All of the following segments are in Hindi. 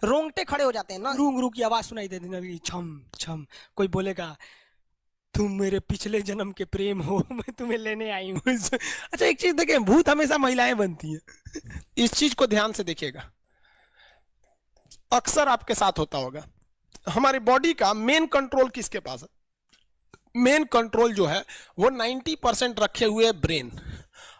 रोंगटे खड़े हो जाते हैं ना, रूंग रू की आवाज सुनाई देती है, छम छम। कोई बोलेगा तुम मेरे पिछले जन्म के प्रेम हो, मैं तुम्हें लेने आई हूँ। अच्छा एक चीज देखें, भूत हमेशा महिलाएं बनती हैं। इस चीज को ध्यान से देखिएगा, अक्सर आपके साथ होता होगा। हमारी बॉडी का मेन कंट्रोल किसके पास है? मेन कंट्रोल जो है वो 90% रखे हुए ब्रेन।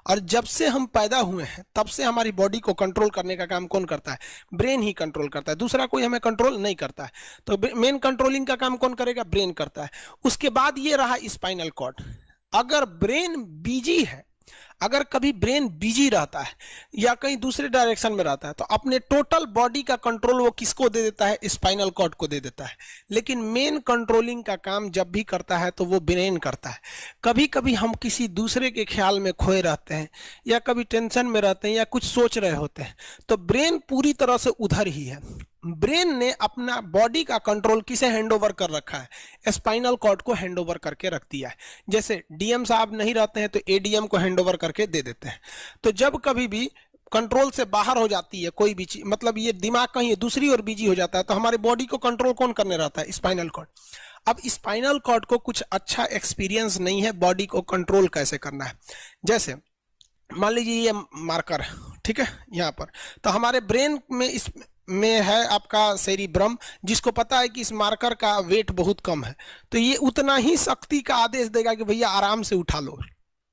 और जब से हम पैदा हुए हैं तब से हमारी बॉडी को कंट्रोल करने का काम कौन करता है? ब्रेन ही कंट्रोल करता है, दूसरा कोई हमें कंट्रोल नहीं करता है। तो मेन कंट्रोलिंग का काम कौन करेगा? ब्रेन करता है। उसके बाद ये रहा स्पाइनल कॉर्ड। अगर ब्रेन बिजी है, अगर कभी ब्रेन बिजी रहता है या कहीं दूसरे डायरेक्शन में रहता है, तो अपने टोटल बॉडी का कंट्रोल वो किसको दे देता है? स्पाइनल कॉर्ड को दे देता है। लेकिन मेन कंट्रोलिंग का काम जब भी करता है तो वो ब्रेन करता है। कभी कभी हम किसी दूसरे के ख्याल में खोए रहते हैं या कभी टेंशन में रहते हैं या कुछ सोच रहे होते हैं, तो ब्रेन पूरी तरह से उधर ही है। ब्रेन ने अपना बॉडी का कंट्रोल किसे हैंडओवर कर रखा है? स्पाइनल कॉर्ड को हैंडओवर करके रख दिया है। जैसे डीएम साहब नहीं रहते हैं तो एडीएम को हैंडओवर करके दे देते हैं। तो जब कभी भी कंट्रोल से बाहर हो जाती है कोई भी चीज, मतलब ये दिमाग कहीं दूसरी ओर बिजी हो जाता है, तो हमारे बॉडी को कंट्रोल कौन करने रहता है? Spinal cord. अब स्पाइनल कॉर्ड को कुछ अच्छा एक्सपीरियंस नहीं है बॉडी को कंट्रोल कैसे करना है। जैसे मान लीजिए ये मार्कर, ठीक है, यहाँ पर, तो हमारे ब्रेन में इस में है आपका सेरिब्रम, जिसको पता है कि इस मार्कर का वेट बहुत कम है, तो ये उतना ही शक्ति का आदेश देगा कि भैया आराम से उठा लो।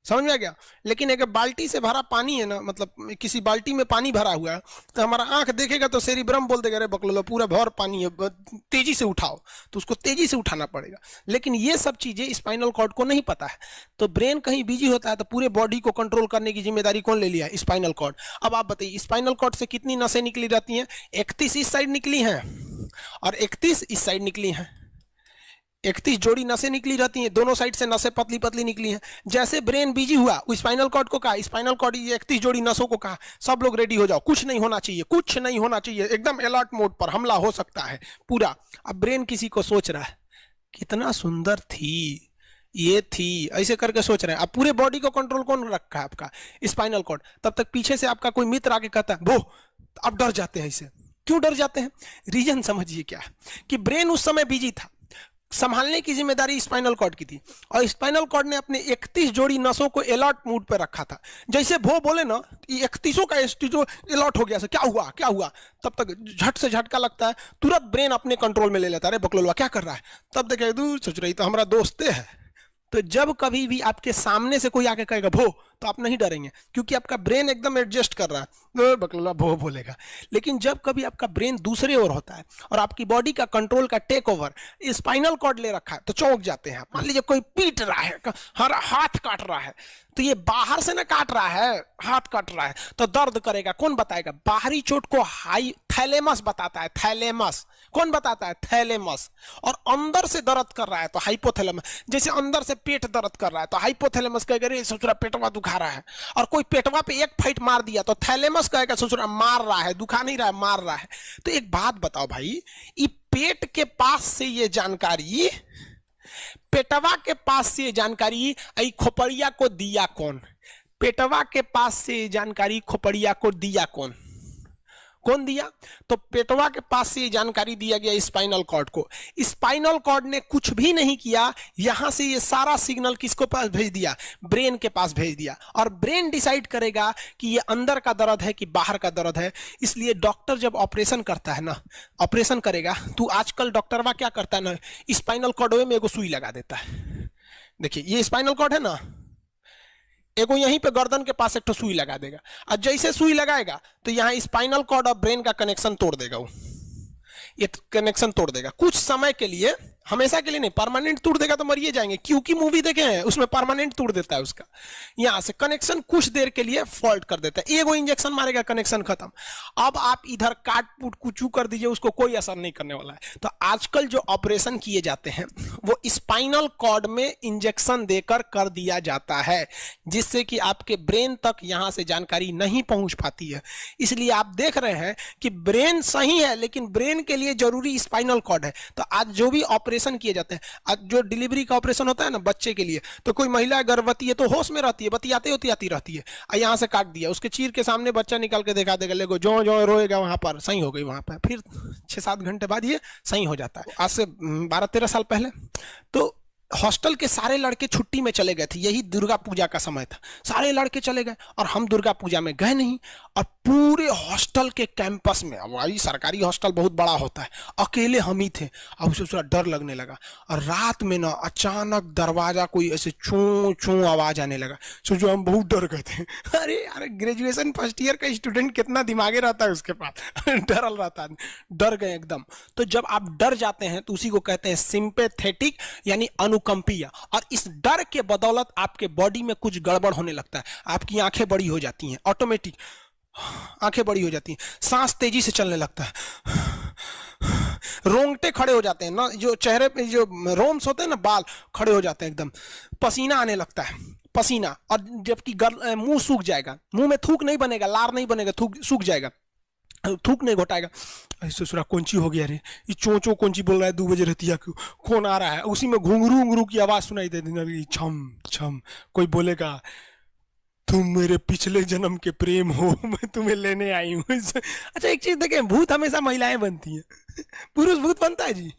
समझ में आ गया? लेकिन अगर बाल्टी से भरा पानी है ना, मतलब किसी बाल्टी में पानी भरा हुआ है, तो हमारा आंख देखेगा तो सेरिब्रम बोल देगा अरे बकलो पूरा भर पानी है, तेजी से उठाओ, तो उसको तेजी से उठाना पड़ेगा। लेकिन ये सब चीजें स्पाइनल कॉर्ड को नहीं पता है, तो ब्रेन कहीं बिजी होता है तो पूरे बॉडी को कंट्रोल करने की जिम्मेदारी कौन ले लिया? Spinal cord. अब आप बताइए स्पाइनल कॉर्ड से कितनी नसें निकली रहती हैं? 31 इस साइड निकली हैं और 31 इस साइड निकली हैं। 31 जोड़ी नसें निकली रहती हैं, दोनों साइड से नसें पतली पतली निकली हैं। जैसे ब्रेन बिजी हुआ, स्पाइनल कॉर्ड को कहा, स्पाइनल कॉर्ड 31 जोड़ी नसों को कहा सब लोग रेडी हो जाओ, कुछ नहीं होना चाहिए, कुछ नहीं होना चाहिए, एकदम अलर्ट मोड पर, हमला हो सकता है पूरा। अब ब्रेन किसी को सोच रहा है कितना सुंदर थी ये थी, ऐसे करके सोच रहे हैं। अब पूरे बॉडी को कंट्रोल कौन रखा है? आपका स्पाइनल कॉर्ड। तब तक पीछे से आपका कोई मित्र आके कहता है वो, अब डर जाते हैं। इसे क्यों डर जाते हैं? रीजन समझिए क्या है कि ब्रेन उस समय बिजी था, संभालने की जिम्मेदारी स्पाइनल कॉर्ड की थी, और स्पाइनल कॉर्ड ने अपने 31 जोड़ी नसों को अलर्ट मूड पर रखा था। जैसे वो बोले ना 31 का जो अलर्ट हो गया, क्या हुआ क्या हुआ, तब तक झट से झटका लगता है, तुरंत ब्रेन अपने कंट्रोल में ले लेता है, अरे बकलोलवा क्या कर रहा है। तब देखे दूर सोच रही तो हमारा दोस्त है। तो जब कभी भी आपके सामने से कोई आके कहेगा भो, तो आप नहीं डरेंगे, क्योंकि आपका ब्रेन एकदम एडजस्ट कर रहा है, बकलोला भो बोलेगा। लेकिन जब कभी आपका ब्रेन दूसरे ओर होता है और आपकी बॉडी का कंट्रोल का टेक ओवर स्पाइनल कॉर्ड ले रखा है, तो चौंक जाते हैं। मान लीजिए कोई पीट रहा है, हर हाथ काट रहा है, तो ये बाहर से ना काट रहा है, हाथ काट रहा है, तो दर्द करेगा। कौन बताएगा? बाहरी चोट को हाई थैलेमस बताता है, थैलेमस। कौन बताता है? थैलेमस। और अंदर से दर्द कर रहा है तो हाइपोथैलेमस। जैसे अंदर से पेट दर्द कर रहा है तो हाइपोथैलेमस कहेगा रे ससुरा पेटवा दुखा रहा है, और कोई पेटवा पे एक फाइट मार दिया तो थैलेमस कहेगा ससुरा मार रहा है, दुखा नहीं रहा है, मार रहा है। तो एक बात बताओ भाई, ये पेट के पास से ये जानकारी, पेटवा के पास से जानकारी आई खोपड़िया को दिया कौन? पेटवा के पास से जानकारी खोपड़िया को दिया कौन? कौन दिया? तो पेटवा के पास से जानकारी दिया गया स्पाइनल कॉर्ड को। स्पाइनल कॉर्ड ने कुछ भी नहीं किया, यहां से ये सारा सिग्नल किसको पास भेज दिया? ब्रेन के पास भेज दिया। और ब्रेन डिसाइड करेगा कि ये अंदर का दर्द है कि बाहर का दर्द है। इसलिए डॉक्टर जब ऑपरेशन करता है ना, ऑपरेशन करेगा तो आजकल डॉक्टरवा क्या करता है ना, स्पाइनल कॉर्ड में एगो सुई लगा देता है। देखिए ये स्पाइनल कॉर्ड है ना, एगो यहीं पे गर्दन के पास एक तो सुई लगा देगा, और जैसे सुई लगाएगा तो यहाँ स्पाइनल कॉर्ड और ब्रेन का कनेक्शन तोड़ देगा। वो ये कनेक्शन तोड़ देगा कुछ समय के लिए, हमेशा के लिए नहीं, परमानेंट तोड़ देगा तो मरिए जाएंगे। क्योंकि मूवी देखे हैं उसमें परमानेंट तोड़ देता है उसका, यहां से कनेक्शन कुछ देर के लिए फॉल्ट कर देता है, एगो इंजेक्शन मारेगा कनेक्शन खत्म। अब आप इधर काट पुट कुचू कर दीजिए, उसको कोई असर नहीं करने वाला है। तो आजकल जो ऑपरेशन किए जाते हैं वो स्पाइनल कॉर्ड में इंजेक्शन देकर कर दिया जाता है, जिससे कि आपके ब्रेन तक यहां से जानकारी नहीं पहुंच पाती है। इसलिए आप देख रहे हैं कि ब्रेन सही है लेकिन ब्रेन के लिए जरूरी स्पाइनल कॉर्ड है। तो आज जो भी ऑपरेशन ऑपरेशन किए जाते हैं। जो डिलीवरी का ऑपरेशन होता है ना बच्चे के लिए, तो कोई महिला गर्भवती है तो होश में रहती है, बतियाते होती आती रहती है, यहाँ से काट दिया, उसके चीर के सामने बच्चा निकाल के दिखा देगा, लेगो जो जो रोएगा वहां पर सही हो गई, वहां पर फिर 6-7 घंटे बाद ये सही हो जाता है। आज से 12-13 साल पहले तो हॉस्टल के सारे लड़के छुट्टी में चले गए थे, यही दुर्गा पूजा का समय था, सारे लड़के चले गए और हम दुर्गा पूजा में गए नहीं, और पूरे हॉस्टल के कैंपस में, अब वही सरकारी हॉस्टल बहुत बड़ा होता है, अकेले हम ही थे। अब उसे थोड़ा डर लगने लगा, और रात में ना अचानक दरवाजा कोई ऐसे चूं चूं आवाज आने लगा, सोचो हम बहुत डर गए थे। अरे यार ग्रेजुएशन फर्स्ट ईयर का स्टूडेंट कितना दिमागे रहता है उसके पास, डरल रहता है, डर गए एकदम। तो जब आप डर जाते हैं तो उसी को कहते हैं सिंपैथेटिक यानी अनुकंपीय, और इस डर के बदौलत आपके बॉडी में कुछ गड़बड़ होने लगता है, आपकी आंखें बड़ी हो जाती हैं, ऑटोमेटिक आंखें बड़ी हो जाती हैं, सांस तेजी से चलने लगता है, रोंगटे खड़े हो जाते हैं ना, जो चेहरे पे जो रोम्स होते हैं ना बाल खड़े हो जाते हैं एकदम, पसीना आने लगता है, पसीना, और जबकि मुंह सूख जाएगा, मुंह में थूक नहीं बनेगा, लार नहीं बनेगा, थूक सूख जाएगा, थूक नहीं घोटाएगा। ससुरा कौन ची हो गया रे, ये चो चो कौन ची बोल रहा है 2 बजे रहती है, कौन आ रहा है, उसी में घुंघरू घुंघरू की आवाज सुनाई देती, छम छम, कोई बोलेगा तुम मेरे पिछले जन्म के प्रेम हो, मैं तुम्हें लेने आई हूँ। अच्छा एक चीज देखें, भूत हमेशा महिलाएं बनती हैं, पुरुष भूत बनता है जी?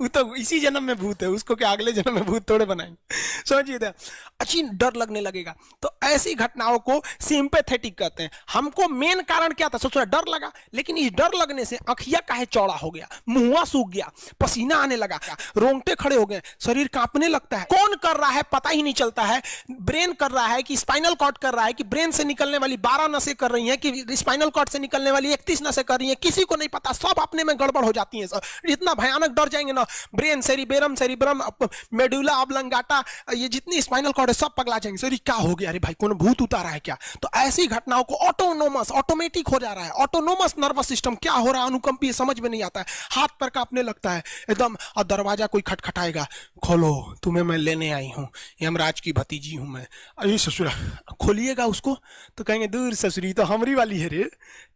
वो तो इसी जन्म में भूत है, उसको क्या अगले जन्म में भूत थोड़े बनाएंगे, समझिए। अच्छी डर लगने लगेगा, तो ऐसी घटनाओं को सिंपैथेटिक कहते हैं। हमको मेन कारण क्या था, सोचो डर लगा, लेकिन इस डर लगने से आंखिया काहे चौड़ा हो गया, मुंह सूख गया, पसीना आने लगा, रोंगटे खड़े हो गए, शरीर कांपने लगता है, कौन कर रहा है पता ही नहीं चलता है, ब्रेन कर रहा है कि स्पाइनल कॉर्ड कर रहा है, कि ब्रेन से निकलने वाली 12 नसें कर रही हैं, कि स्पाइनल कॉर्ड से निकलने वाली 31 नसें कर रही हैं, किसी को नहीं पता, सब अपने में गड़बड़ हो जाती है। इतना भयानक डर जाएंगे ना, ब्रेन, सेरिब्रम, मेडुला ऑब्लंगाटा, ये जितनी स्पाइनल कॉर्ड है सब पगला जाएंगे, सर क्या हो गया, अरे भाई कौन भूत उतारा है क्या? तो ऐसी घटनाओं को ऑटोमेटिक हो जा रहा है, ऑटोनोमस नर्वस सिस्टम, क्या हो रहा है अनुकंपीय समझ में नहीं आता है, हाथ पर कांपने लगता है एकदम, और दरवाजा कोई खटखटाएगा, खोलो तुम्हें मैं लेने आई हूँ, यमराज की भतीजी हूं मैं। अरे ससुरा, खोलिएगा उसको तो कहेंगे दूर ससुरी तो हमरी वाली है रे,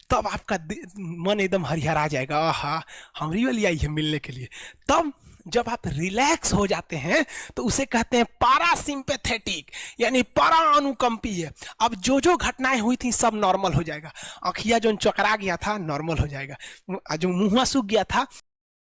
तब आपका मन एकदम हरिहरा जाएगा, आहा हमरी वाली आई है मिलने के लिए। तब जब आप रिलैक्स हो जाते हैं तो उसे कहते हैं पारासिम्पैथेटिक यानी परा अनुकंपीय। अब जो जो घटनाएं हुई थी सब नॉर्मल हो जाएगा, आँखिया जो चकरा गया था नॉर्मल हो जाएगा, जो मुंह सूख गया था